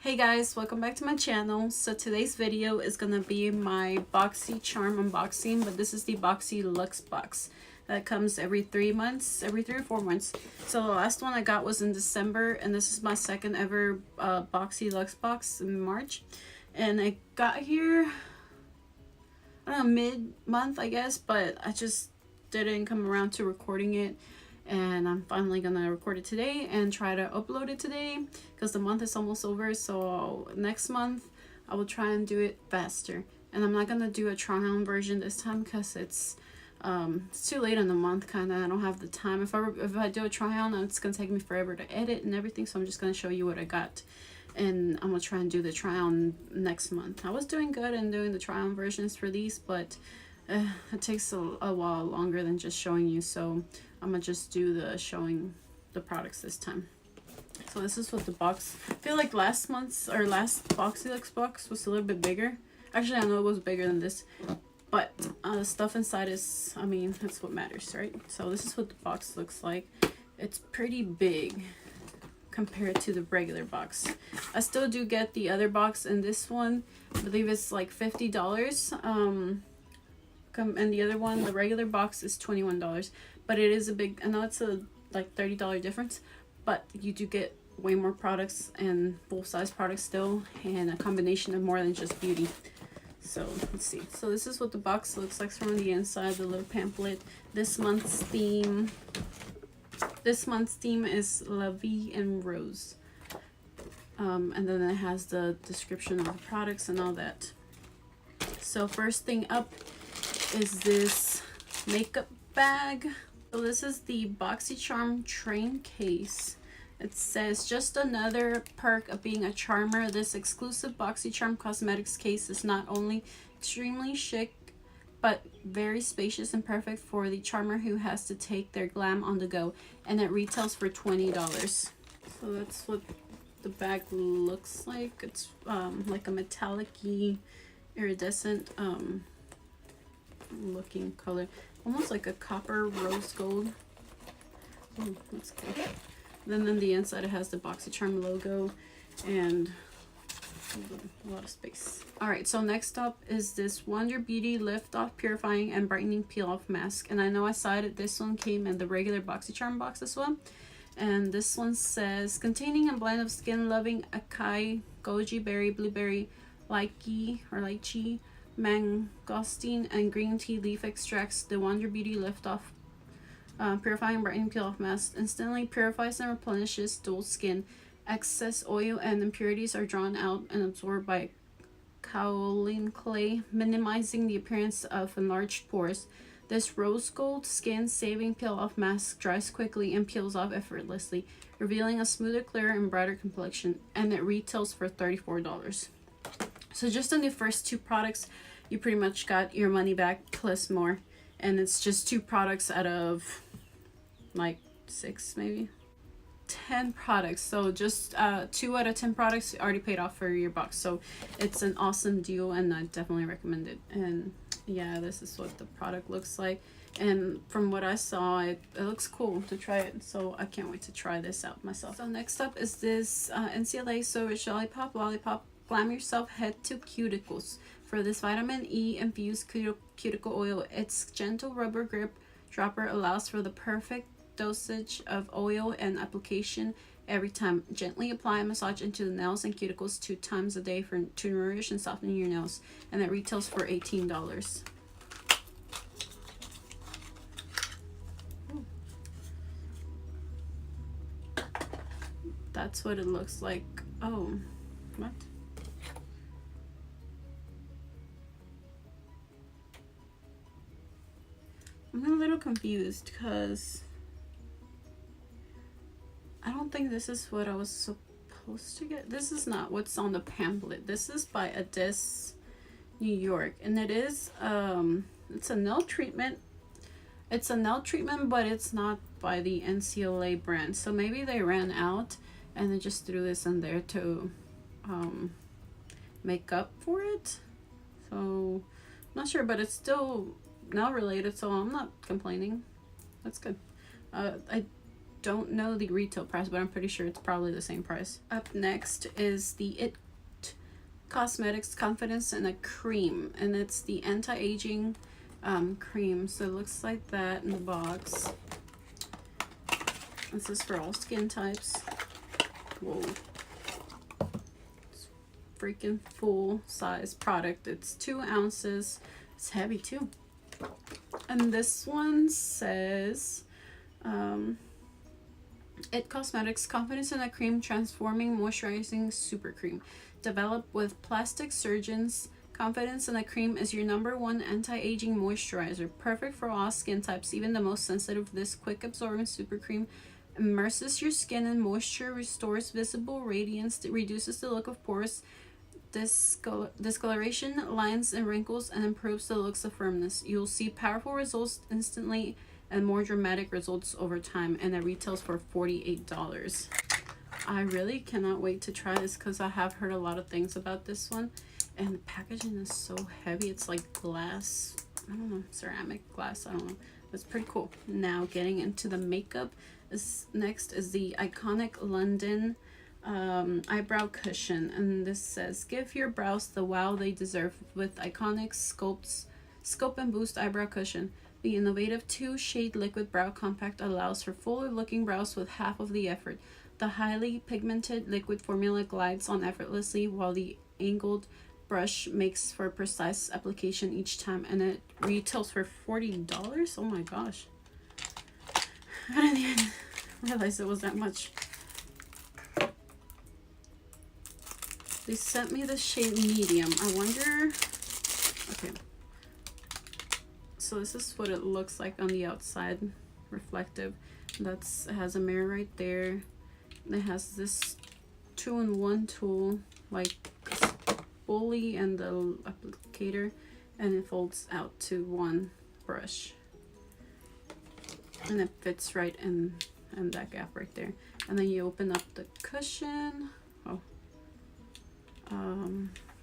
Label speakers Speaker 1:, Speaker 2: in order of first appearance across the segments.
Speaker 1: Hey guys, welcome back to my channel. So today's video is gonna be my Boxycharm unboxing, but this is the Boxy Luxe box that comes every 3 months, every 3 or 4 months. So the last one I got was in December, and this is my second ever Boxy Luxe box in March. And I got here, I don't know, mid-month I guess, but I just didn't come around to recording it. And I'm finally gonna record it today and try to upload it today because the month is almost over. So next month I will try and do it faster, and I'm not gonna do a try-on version this time because it's too late in the month. Kind of, I don't have the time. If I do a try-on, it's gonna take me forever to edit and everything. So I'm just gonna show you what I got, and I'm gonna try and do the try-on next month. I was doing good in doing the try-on versions for these, but it takes a while longer than just showing you. So I'm gonna just do the showing the products this time. So this is what the box, I feel like last month's or last Boxy Luxe box was a little bit bigger. Actually, I know it was bigger than this, but the stuff inside is, I mean, that's what matters, right? So this is what the box looks like. It's pretty big compared to the regular box. I still do get the other box, and this one, I believe it's like $50. And the other one, the regular box, is $21. But it is a big, I know it's a like $30 difference, but you do get way more products and full-size products still, and a combination of more than just beauty. So let's see. So this is what the box looks like from the inside, the little pamphlet. This month's theme is La Vie en Rose. And then it has the description of the products and all that. So first thing up is this makeup bag. So this is the Boxycharm train case. It says, just another perk of being a charmer. This exclusive Boxycharm cosmetics case is not only extremely chic, but very spacious and perfect for the charmer who has to take their glam on the go. And it retails for $20. So that's what the bag looks like. It's like a metallic-y, iridescent looking color, almost like a copper rose gold. Oh, that's cool. Then on the inside it has the Boxycharm logo and a lot of space. Alright, so next up is this Wonder Beauty Lift Off Purifying and Brightening Peel Off Mask. And I know I saw it, this one came in the regular Boxycharm box as well. And this one says, containing a blend of skin loving acai, goji berry, blueberry, lychee, mangosteen, and green tea leaf extracts, the Wonder Beauty Lift Off Purifying Brightening Peel Off Mask instantly purifies and replenishes dull skin. Excess oil and impurities are drawn out and absorbed by kaolin clay, minimizing the appearance of enlarged pores. This rose gold skin saving peel off mask dries quickly and peels off effortlessly, revealing a smoother, clearer, and brighter complexion, and it retails for $34. So just on the first 2 products, you pretty much got your money back plus more. And it's just 2 products out of like 6, maybe 10 products. So just 2 out of 10 products already paid off for your box. So it's an awesome deal, and I definitely recommend it. And yeah, this is what the product looks like. And from what I saw, it looks cool to try it. So I can't wait to try this out myself. So next up is this NCLA So Rich Lollipop Glam Yourself Head to Cuticles. For this vitamin E infused cuticle oil, its gentle rubber grip dropper allows for the perfect dosage of oil and application every time. Gently apply and massage into the nails and cuticles 2 times a day to nourish and soften your nails. And it retails for $18. That's what it looks like. Oh, what? I'm a little confused because I don't think this is what I was supposed to get. This is not what's on the pamphlet. This is by Adis, New York, and it is it's a nail treatment. It's a nail treatment, but it's not by the NCLA brand. So maybe they ran out and they just threw this in there to make up for it. So not sure, but it's still nail related, so I'm not complaining. That's good. I don't know the retail price, but I'm pretty sure it's probably the same price. Up next is the It Cosmetics Confidence in a Cream, and it's the anti-aging cream. So it looks like that in the box. This is for all skin types. Whoa. It's freaking full size product. It's 2 ounces. It's heavy too. And this one says It Cosmetics Confidence in a Cream Transforming Moisturizing Super Cream. Developed with plastic surgeons, Confidence in a Cream is your #1 anti-aging moisturizer. Perfect for all skin types, even the most sensitive. This quick absorbing super cream immerses your skin in moisture, restores visible radiance, reduces the look of pores, discoloration, lines, and wrinkles, and improves the looks of firmness. You'll see powerful results instantly and more dramatic results over time, and it retails for $48. I really cannot wait to try this because I have heard a lot of things about this one, and the packaging is so heavy. It's like glass, I don't know, ceramic glass, I don't know. It's pretty cool. Now getting into the makeup, next is the Iconic London eyebrow cushion, and this says give your brows the wow they deserve with Iconic Scope and Boost eyebrow cushion. The innovative 2-shade liquid brow compact allows for fuller looking brows with half of the effort. The highly pigmented liquid formula glides on effortlessly, while the angled brush makes for precise application each time, and it retails for $40. Oh my gosh, I didn't even realize it was that much. They sent me the shade medium. I wonder, okay, so this is what it looks like on the outside, reflective. It has a mirror right there. It has this 2-in-1 tool, like spoolie and the applicator, and it folds out to one brush, and it fits right in that gap right there. And then you open up the cushion.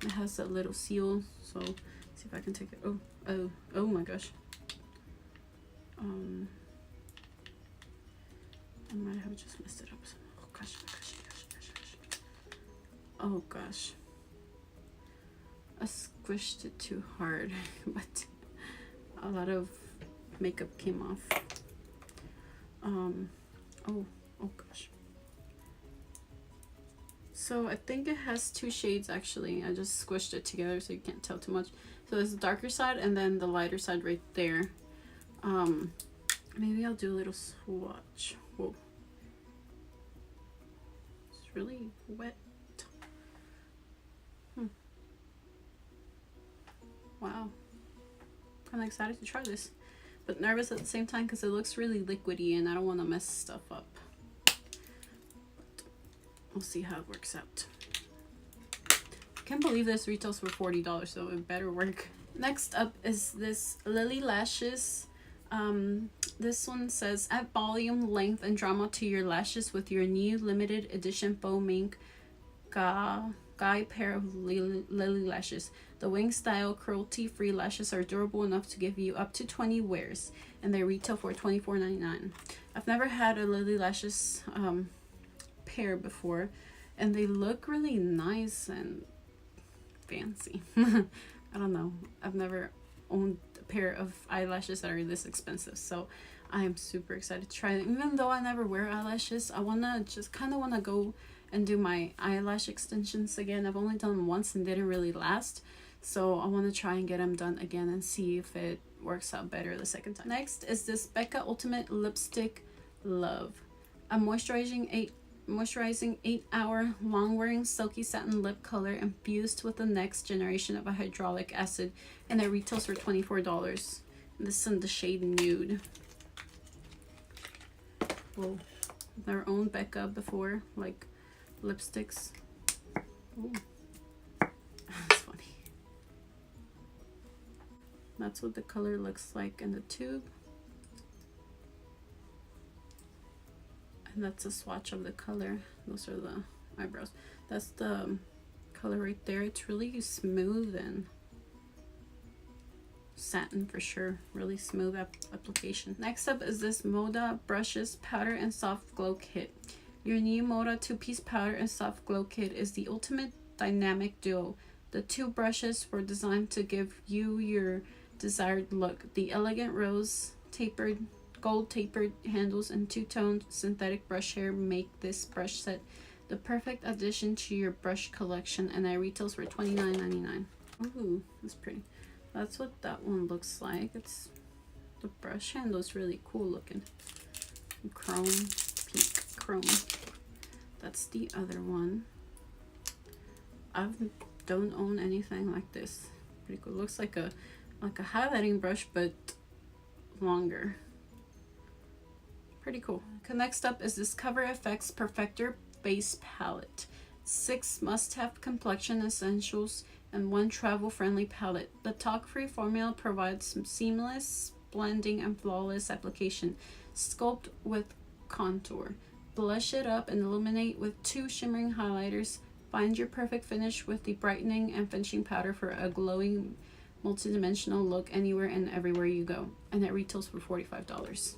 Speaker 1: It has a little seal, so let's see if I can take it. Oh my gosh. I might have just messed it up. Oh gosh. Oh gosh. I squished it too hard, but a lot of makeup came off. Oh gosh. So I think it has 2 shades actually. I just squished it together so you can't tell too much. So there's the darker side and then the lighter side right there. Maybe I'll do a little swatch. Whoa. It's really wet. Wow. I'm excited to try this, but nervous at the same time because it looks really liquidy and I don't want to mess stuff up. We'll see how it works out. I can't believe this retails for $40, so it better work. Next up is this Lily Lashes. This one says add volume, length, and drama to your lashes with your new limited edition faux mink guy pair of Lily Lashes. The wing style cruelty-free lashes are durable enough to give you up to 20 wears, and they retail for $24.99. I've never had a Lily Lashes pair before, and they look really nice and fancy. I don't know. I've never owned a pair of eyelashes that are this expensive, so I am super excited to try it. Even though I never wear eyelashes, I kind of want to go and do my eyelash extensions again. I've only done them once and didn't really last, so I want to try and get them done again and see if it works out better the second time. Next is this Becca Ultimate Lipstick Love, a moisturizing 8-hour long-wearing silky satin lip color infused with the next generation of a hyaluronic acid, and it retails for $24. This is in the shade Nude. Whoa, their own Becca before, like lipsticks. Ooh. That's funny. That's what the color looks like in the tube. And that's a swatch of the color. Those are the eyebrows. That's the color right there. It's really smooth and satin for sure. Really smooth application. Next up is this Mota Brushes Powder and Soft Glow Kit. Your new Mota 2-piece powder and soft glow kit is the ultimate dynamic duo. The two brushes were designed to give you your desired look. The elegant rose tapered, gold tapered handles and two-toned synthetic brush hair make this brush set the perfect addition to your brush collection, and it retails for $29.99. Ooh, that's pretty. That's what that one looks like. It's the brush handle is really cool looking. Chrome, pink chrome. That's the other one. I don't own anything like this. Pretty cool. Looks like a highlighting brush, but longer. Pretty cool. Next up is this Cover FX Perfector Base Palette. 6 must-have complexion essentials and 1 travel-friendly palette. The talc-free formula provides some seamless blending and flawless application. Sculpt with contour. Blush it up and illuminate with 2 shimmering highlighters. Find your perfect finish with the brightening and finishing powder for a glowing multi-dimensional look anywhere and everywhere you go. And it retails for $45.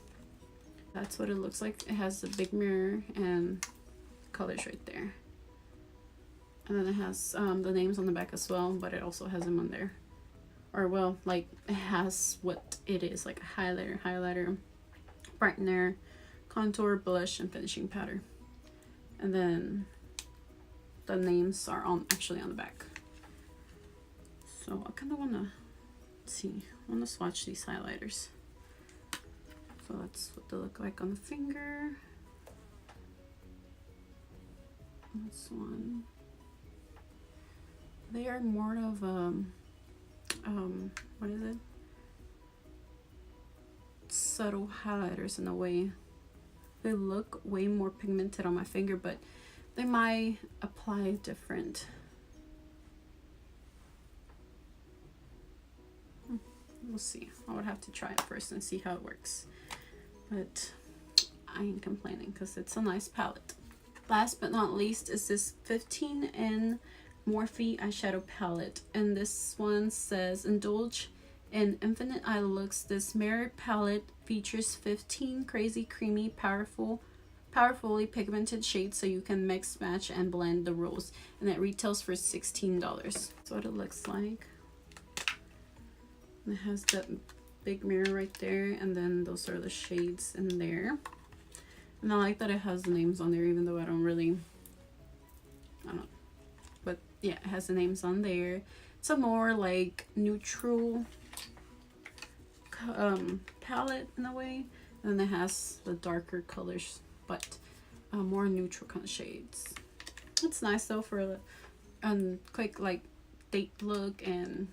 Speaker 1: That's what it looks like. It has the big mirror and colors right there. And then it has the names on the back as well, but it also has them on there. Or well, like it has what it is, like a highlighter, brightener, contour, blush, and finishing powder. And then the names are actually on the back. So I kind of want to see. I want to swatch these highlighters. So that's what they look like on the finger. This one. They are more of what is it? Subtle highlighters in a way. They look way more pigmented on my finger, but they might apply different. We'll see. I would have to try it first and see how it works. But I ain't complaining because it's a nice palette. Last but not least is this 15N Morphe eyeshadow palette. And this one says, indulge in infinite eye looks. This mirror palette features 15 crazy, creamy, powerfully pigmented shades so you can mix, match, and blend the rules. And it retails for $16. That's what it looks like. And it has that big mirror right there, and then those are the shades in there. And I like that it has the names on there, even though I don't know. But yeah, it has the names on there. It's a more like neutral palette in a way. And then it has the darker colors, but more neutral kind of shades. It's nice though for a quick like date look and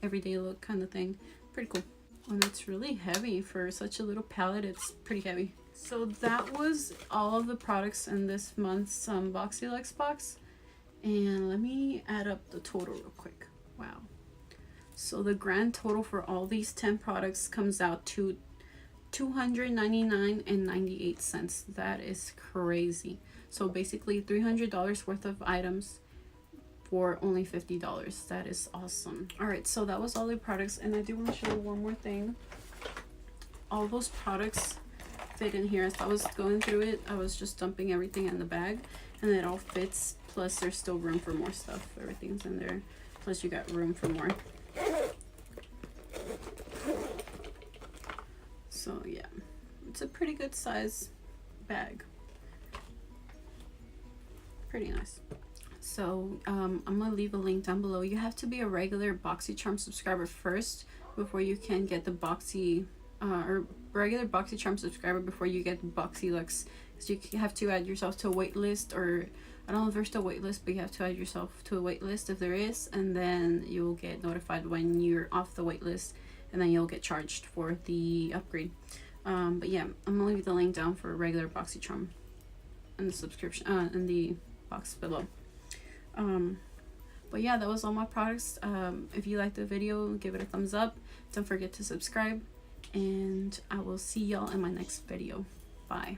Speaker 1: everyday look kind of thing. Pretty cool. And it's really heavy for such a little palette. It's pretty heavy. So that was all of the products in this month's Boxy Luxe box. And let me add up the total real quick. Wow. So the grand total for all these 10 products comes out to $299.98. That is crazy. So basically $300 worth of items for only $50. That is awesome. All right, so that was all the products, and I do want to show you one more thing. All those products fit in here. As I was going through it, I was just dumping everything in the bag, and it all fits. Plus there's still room for more stuff. Everything's in there, plus you got room for more. So yeah, it's a pretty good size bag. Pretty nice. So I'm gonna leave a link down below. You have to be a regular Boxycharm subscriber first before you can get the or regular Boxycharm subscriber before you get the Boxy Luxe. So you have to add yourself to a wait list, or I don't know if there's still a wait list, but you have to add yourself to a wait list if there is, and then you'll get notified when you're off the wait list, and then you'll get charged for the upgrade. But yeah, I'm gonna leave the link down for regular Boxycharm in the subscription in the box below. But yeah, that was all my products. If you liked the video, give it a thumbs up. Don't forget to subscribe, and I will see y'all in my next video. Bye.